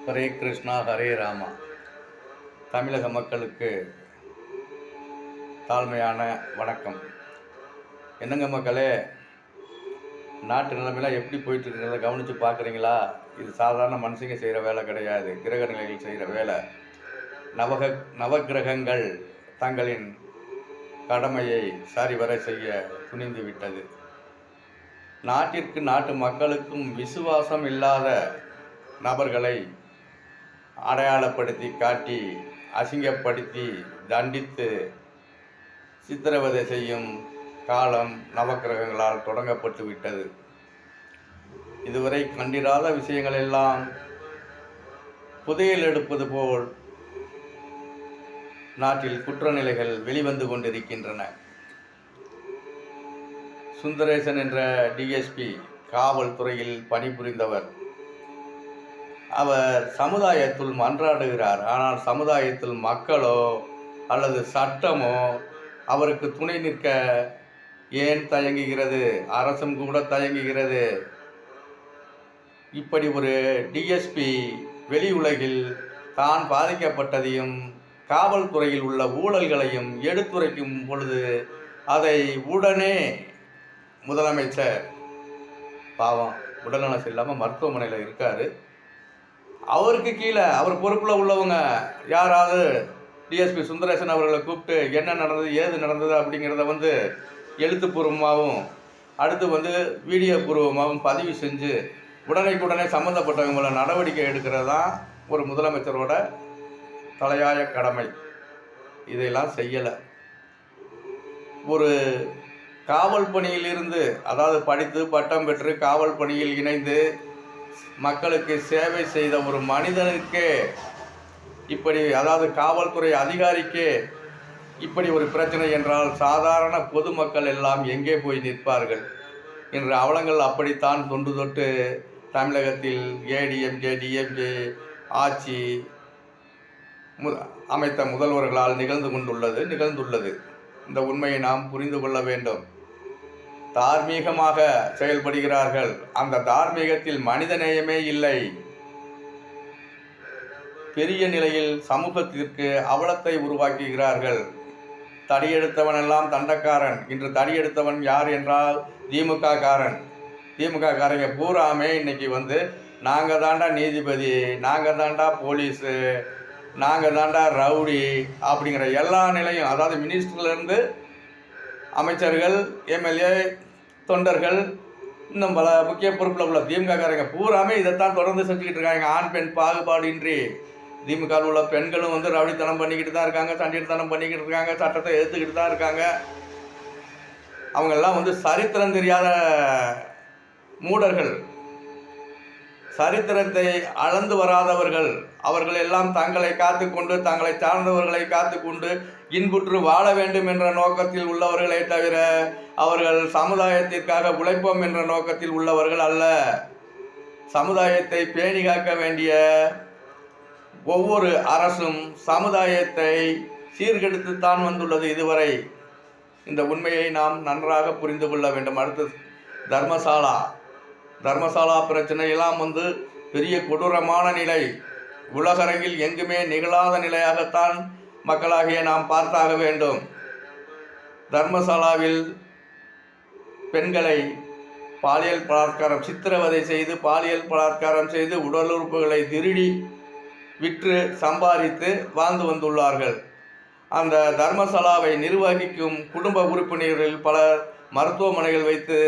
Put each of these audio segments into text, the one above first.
ஹரே கிருஷ்ணா ஹரே ராமா. தமிழக மக்களுக்கு தாழ்மையான வணக்கம். என்னங்க மக்களே, நாட்டு நிலைமையெல்லாம் எப்படி போயிட்டுருக்கிறத கவனித்து பார்க்குறீங்களா? இது சாதாரண மனுஷங்க செய்கிற வேலை கிடையாது, கிரக நிலைகள் செய்கிற வேலை. நவகிரகங்கள் தங்களின் கடமையை சரிவர செய்ய துணிந்து விட்டது. நாட்டிற்கு நாட்டு மக்களுக்கும் விசுவாசம் இல்லாத நபர்களை அடையாளப்படுத்தி காட்டி அசிங்கப்படுத்தி தண்டித்து சித்திரவதை செய்யும் காலம் நவக்கிரகங்களால் தொடங்கப்பட்டு விட்டது. இதுவரை கண்டிராத விஷயங்கள் எல்லாம் புதையல் எடுப்பது போல் நாட்டில் குற்றநிலைகள் வெளிவந்து கொண்டிருக்கின்றன. சுந்தரேசன் என்ற டிஎஸ்பி காவல்துறையில் பணிபுரிந்தவர். அவர் சமுதாயத்தில் மன்றாடுகிறார். ஆனால் சமுதாயத்தில் மக்களோ அல்லது சட்டமோ அவருக்கு துணை நிற்க ஏன் தயங்குகிறது? அரசும் கூட தயங்குகிறது. இப்படி ஒரு டிஎஸ்பி வெளி உலகில் தான் பாதிக்கப்பட்டதையும் காவல்துறையில் உள்ள ஊழல்களையும் எடுத்துரைக்கும் பொழுது அதை உடனே முதலமைச்சர் பாவம் உடல்நலம் இல்லாமல் மருத்துவமனையில் இருக்கார். அவருக்கு கீழே அவர் பொறுப்பில் உள்ளவங்க யாராவது டிஎஸ்பி சுந்தரேசன் அவர்களை கூப்பிட்டு என்ன நடந்தது ஏது நடந்தது அப்படிங்கிறத எழுத்துப்பூர்வமாகவும் அடுத்து வீடியோ பூர்வமாகவும் பதிவு செஞ்சு உடனே சம்மந்தப்பட்டவங்கள நடவடிக்கை எடுக்கிறது தான் ஒரு முதலமைச்சரோட தலையாய கடமை. இதையெல்லாம் செய்யலை. ஒரு காவல் பணியிலிருந்து, அதாவது படித்து பட்டம் பெற்று காவல் பணியில் இணைந்து மக்களுக்கு சேவை செய்த ஒரு மனிதனுக்கே இப்படி, அதாவது காவல்துறை அதிகாரிக்கே இப்படி ஒரு பிரச்சனை என்றால் சாதாரண பொதுமக்கள் எல்லாம் எங்கே போய் நிற்பார்கள்? என்ற அவலங்கள் அப்படித்தான் தொன்று தொட்டு தமிழகத்தில் ஏடிஎம்கே டிஎம்கே ஆட்சி அமைத்த முதல்வர்களால் நிகழ்ந்துள்ளது. இந்த உண்மையை நாம் புரிந்து கொள்ள வேண்டும். தார்மீகமாக செயல்படுகிறார்கள். அந்த தார்மீகத்தில் மனிதநேயமே இல்லை. பெரிய நிலையில் சமூகத்திற்கு அவலத்தை உருவாக்குகிறார்கள். தடியெடுத்தவனெல்லாம் தண்டக்காரன். இன்று தடியெடுத்தவன் யார் என்றால் திமுக காரங்க பூராமே இன்னைக்கு நாங்கள் தாண்டா நீதிபதி, நாங்கள் தாண்டா போலீஸு, நாங்கள் தாண்டா ரவுடி அப்படிங்கிற எல்லா நிலையும், அதாவது மினிஸ்டர்லேருந்து அமைச்சர்கள், எம்எல்ஏ, தொண்டர்கள், இன்னும் பல முக்கிய பொறுப்பில் உள்ள திமுக காரங்க பூராமே இதைத்தான் தொடர்ந்து செஞ்சுக்கிட்டு இருக்காங்க. ஆண் பெண் பாகுபாடின்றி திமுகவில் உள்ள பெண்களும் ரவுடித்தனம் பண்ணிக்கிட்டு தான் இருக்காங்க, சண்டித்தனம் பண்ணிக்கிட்டு இருக்காங்க, சட்டத்தை எதிர்த்துக்கிட்டு தான் இருக்காங்க. அவங்கெல்லாம் சரித்திரம் தெரியாத மூடர்கள், சரித்திரத்தை அளந்து வராதவர்கள். அவர்கள் எல்லாம் தங்களை காத்துக்கொண்டு தங்களை சார்ந்தவர்களை காத்துக்கொண்டு இன்புற்று வாழ வேண்டும் என்ற நோக்கத்தில் உள்ளவர்களே தவிர அவர்கள் சமுதாயத்திற்காக உழைப்போம் என்ற நோக்கத்தில் உள்ளவர்கள் அல்ல. சமுதாயத்தை பேணி காக்க வேண்டிய ஒவ்வொரு அரசும் சமுதாயத்தை சீர்கெடுத்துத்தான் வந்துள்ளது இதுவரை. இந்த உண்மையை நாம் நன்றாக புரிந்து கொள்ள வேண்டும். அடுத்து தர்மசாலா பிரச்சனையெல்லாம் பெரிய கொடூரமான நிலை. உலகரங்கில் எங்குமே நிகழாத நிலையாகத்தான் மக்களாகிய நாம் பார்த்தாக வேண்டும். தர்மசாலாவில் பெண்களை பாலியல் பலாத்காரம், சித்திரவதை செய்து பாலியல் பலாத்காரம் செய்து உடல் உறுப்புகளை திருடி விற்று சம்பாதித்து வாழ்ந்து வந்துள்ளார்கள். அந்த தர்மசாலாவை நிர்வகிக்கும் குடும்ப உறுப்பினர்கள் பலர் மருத்துவமனைகள் வைத்து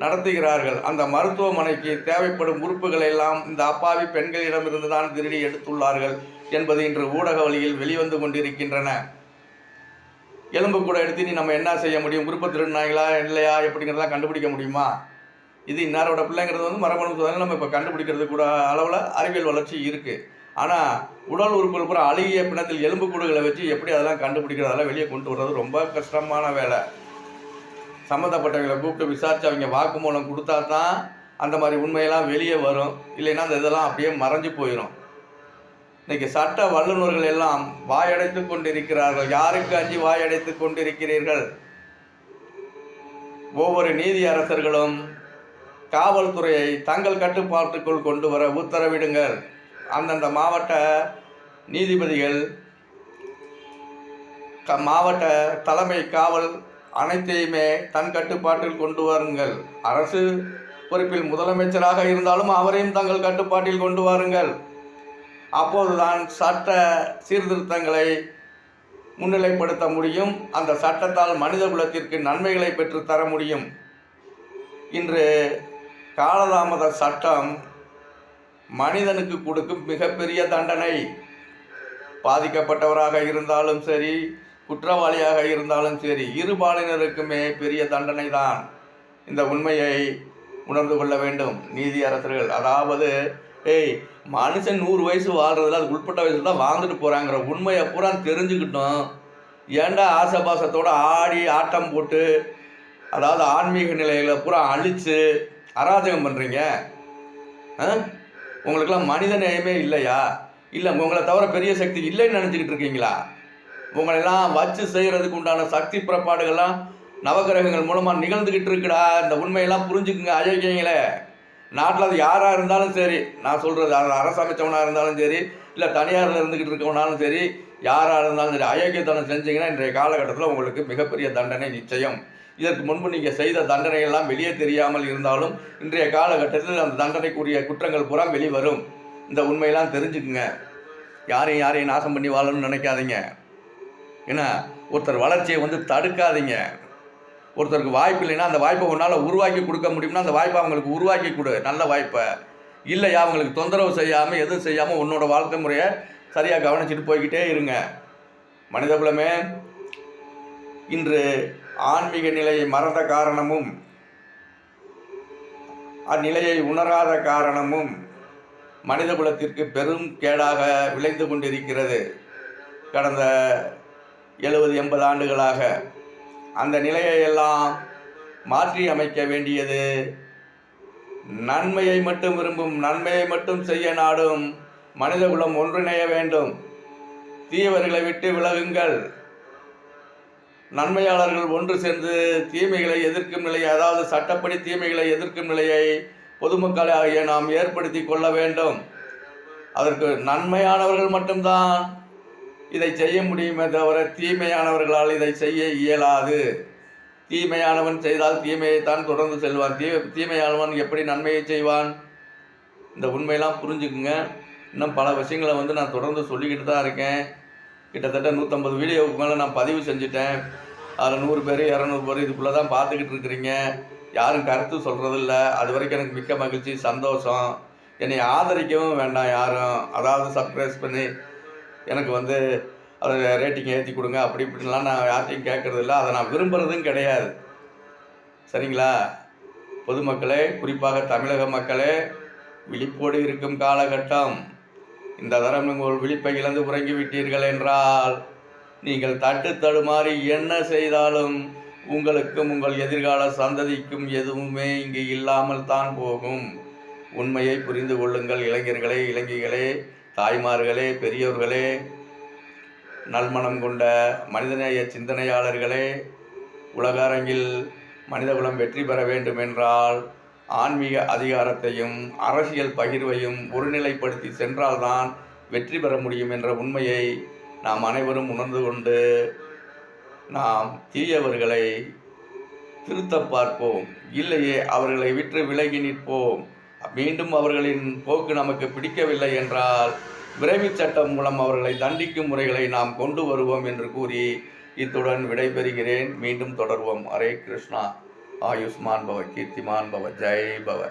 நடத்துகிறார்கள். அந்த மருத்துவமனைக்கு தேவைப்படும் உறுப்புகளை எல்லாம் இந்த அப்பாவி பெண்களிடமிருந்து தான் திருடி எடுத்துள்ளார்கள் என்பது இன்று ஊடக வழியில் வெளிவந்து கொண்டிருக்கின்றன. எலும்பு கூட எடுத்து நம்ம என்ன செய்ய முடியும்? உறுப்பு திருடினாங்களா இல்லையா எப்படிங்கிறதெல்லாம் கண்டுபிடிக்க முடியுமா? இது இன்னாரோட பிள்ளைங்கிறது மரபணு சோதனை நம்ம இப்போ கண்டுபிடிக்கிறது கூட அளவில் அறிவியல் வளர்ச்சி இருக்குது. ஆனால் உடல் உறுப்புகள் பூரா அழுகிய பிணத்தில் எலும்பு கூடுகளை வச்சு எப்படி அதெல்லாம் கண்டுபிடிக்கிறதெல்லாம் வெளியே கொண்டு வர்றது ரொம்ப கஷ்டமான வேலை. சம்மந்தப்பட்டவங்களை கூப்பிட்டு விசாரித்து அவங்க வாக்குமூலம் கொடுத்தா தான் அந்த மாதிரி உண்மையெல்லாம் வெளியே வரும். இல்லைன்னா அந்த இதெல்லாம் அப்படியே மறைஞ்சு போயிடும். இன்றைக்கி சட்ட வல்லுநர்கள் எல்லாம் வாயடைத்து கொண்டிருக்கிறார்கள். யாருக்கு அஞ்சி வாயடைத்து கொண்டிருக்கிறீர்கள்? ஒவ்வொரு நீதி அரசர்களும் காவல்துறையை தங்கள் கட்டுப்பாட்டுக்குள் கொண்டு வர உத்தரவிடுங்கள். அந்தந்த மாவட்ட நீதிபதிகள், மாவட்ட தலைமை காவல் அனைத்தையுமே தன் கட்டுப்பாட்டில் கொண்டு வாருங்கள். அரசு பொறுப்பில் முதலமைச்சராக இருந்தாலும் அவரையும் தங்கள் கட்டுப்பாட்டில் கொண்டு வாருங்கள். அப்போதுதான் சட்ட சீர்திருத்தங்களை முன்னிலைப்படுத்த முடியும். அந்த சட்டத்தால் மனித குலத்திற்கு நன்மைகளை பெற்று தர முடியும். இன்று காலதாமத சட்டம் மனிதனுக்கு கொடுக்கும் மிகப்பெரிய தண்டனை. பாதிக்கப்பட்டவராக இருந்தாலும் சரி, குற்றவாளியாக இருந்தாலும் சரி, இரு பாலினருக்குமே பெரிய தண்டனை தான். இந்த உண்மையை உணர்ந்து கொள்ள வேண்டும் நீதியரசர்கள். அதாவது மனுஷன் 100 வயசு வாழ்றதுல அதுக்கு உட்பட்ட வயசுல தான் வாழ்ந்துட்டு போகிறாங்கிற உண்மையை பூரா தெரிஞ்சுக்கிட்டோம். ஏன்டா ஆசபாசத்தோடு ஆடி ஆட்டம் போட்டு, அதாவது ஆன்மீக நிலையில் பூரா அழித்து அராஜகம் பண்ணுறீங்க? உங்களுக்கெல்லாம் மனித நேயமே இல்லையா? இல்லை உங்களை தவிர பெரிய சக்தி இல்லைன்னு நினச்சிக்கிட்டு இருக்கீங்களா? உங்களெல்லாம் வச்சு செய்கிறதுக்கு உண்டான சக்தி புறப்பாடுகள்லாம் நவகிரகங்கள் மூலமாக நிகழ்ந்துக்கிட்டு இருக்குடா. இந்த உண்மையெல்லாம் புரிஞ்சுக்குங்க அயோக்கியங்களே. நாட்டில் அது யாராக இருந்தாலும் சரி, நான் சொல்கிறது அது அரசமைச்சவனாக இருந்தாலும் சரி, இல்லை தனியாரில் இருந்துக்கிட்டு இருக்கவனாலும் சரி, யாராக இருந்தாலும் சரி, அயோக்கியத்தனம் செஞ்சீங்கன்னா இன்றைய காலகட்டத்தில் உங்களுக்கு மிகப்பெரிய தண்டனை நிச்சயம். இதற்கு முன்பு நீங்கள் செய்த தண்டனைகள்லாம் வெளியே தெரியாமல் இருந்தாலும் இன்றைய காலகட்டத்தில் அந்த தண்டனைக்குரிய குற்றங்கள் பூரா வெளிவரும். இந்த உண்மையெல்லாம் தெரிஞ்சுக்குங்க. யாரையும் நாசம் பண்ணி வாழணும்னு நினைக்காதீங்க. ஏன்னா ஒருத்தர் வளர்ச்சியை தடுக்காதீங்க. ஒருத்தருக்கு வாய்ப்பு இல்லைன்னா அந்த வாய்ப்பை உன்னால் உருவாக்கி கொடுக்க முடியும்னா அந்த வாய்ப்பை அவங்களுக்கு உருவாக்கி கொடு, நல்ல வாய்ப்பை. இல்லையா அவங்களுக்கு தொந்தரவு செய்யாமல் எதுவும் செய்யாமல் உன்னோட வாழ்க்கை முறையை சரியாக கவனிச்சுட்டு போய்கிட்டே இருங்க. மனிதகுலமே, இன்று ஆன்மீக நிலையை மறந்த காரணமும் அந்நிலையை உணராத காரணமும் மனிதகுலத்திற்கு பெரும் கேடாக விளைந்து கொண்டிருக்கிறது. கடந்த 70-80 ஆண்டுகளாக அந்த நிலையை எல்லாம் மாற்றி அமைக்க வேண்டியது நன்மையை மட்டும் விரும்பும், நன்மையை மட்டும் செய்ய நாடும் மனிதகுலம் ஒன்றிணைய வேண்டும். தீயவர்களை விட்டு விலகுங்கள். நன்மையாளர்கள் ஒன்று சேர்ந்து தீமைகளை எதிர்க்கும் நிலையை, அதாவது சட்டப்படி தீமைகளை எதிர்க்கும் நிலையை பொதுமக்களாகிய நாம் ஏற்படுத்தி கொள்ள வேண்டும். அதற்கு நன்மையானவர்கள் மட்டும்தான் இதை செய்ய முடியுமே தவிர தீமையானவர்களால் இதை செய்ய இயலாது. தீமையானவன் செய்தால் தீமையைத்தான் தொடர்ந்து செல்வான். தீமையானவன் எப்படி நன்மையை செய்வான்? இந்த உண்மையெல்லாம் புரிஞ்சுக்குங்க. இன்னும் பல விஷயங்களை நான் தொடர்ந்து சொல்லிக்கிட்டு தான் இருக்கேன். கிட்டத்தட்ட 150 வீடியோவுக்கு மேலே நான் பதிவு செஞ்சுட்டேன். அதில் 100 பேர் 200 பேர் இதுக்குள்ளே தான் பார்த்துக்கிட்டு இருக்கிறீங்க. யாரும் கருத்து சொல்கிறதில்ல. அது வரைக்கும் எனக்கு மிக்க மகிழ்ச்சி, சந்தோஷம். என்னை ஆதரிக்கவும் வேண்டாம் யாரும். அதாவது சப்ஸ்கிரைப் பண்ணி எனக்கு அதை ரேட்டிங் ஏற்றி கொடுங்க அப்படி இப்படின்லாம் நான் யார்ட்டையும் கேட்குறதில்ல. அதை நான் விரும்புகிறதும் கிடையாது. சரிங்களா? பொதுமக்களே, குறிப்பாக தமிழக மக்களே, விழிப்போடு இருக்கும் காலகட்டம். இந்த தரம் உங்கள் விழிப்பை இழந்து உறங்கிவிட்டீர்கள் என்றால் நீங்கள் தட்டு தடுமாறி என்ன செய்தாலும் உங்களுக்கும் உங்கள் எதிர்கால சந்ததிக்கும் எதுவுமே இங்கு இல்லாமல் தான் போகும். உண்மையை புரிந்து கொள்ளுங்கள் இளைஞர்களே, இளைஞர்களே, தாய்மார்களே, பெரியோர்களே, நல்மனம் கொண்ட மனிதநேய சிந்தனையாளர்களே. உலக அரங்கில் மனிதகுலம் வெற்றி பெற வேண்டும் என்றால் ஆன்மீக அதிகாரத்தையும் அரசியல் பகிர்வையும் ஒருநிலைப்படுத்தி சென்றால்தான் வெற்றி பெற முடியும் என்ற உண்மையை நாம் அனைவரும் உணர்ந்து கொண்டு நாம் தீயவர்களை திருத்த பார்ப்போம். இல்லையே அவர்களை விட்டு விலகி நிற்போம். மீண்டும் அவர்களின் போக்கு நமக்கு பிடிக்கவில்லை என்றால் விரைவு சட்டம் மூலம் அவர்களை தண்டிக்கும் முறைகளை நாம் கொண்டு வருவோம் என்று கூறி இத்துடன் விடைபெறுகிறேன். மீண்டும் தொடர்வோம். ஹரே கிருஷ்ணா. ஆயுஷ்மான் பவ, கீர்த்திமான் பவ, ஜெய் பவ.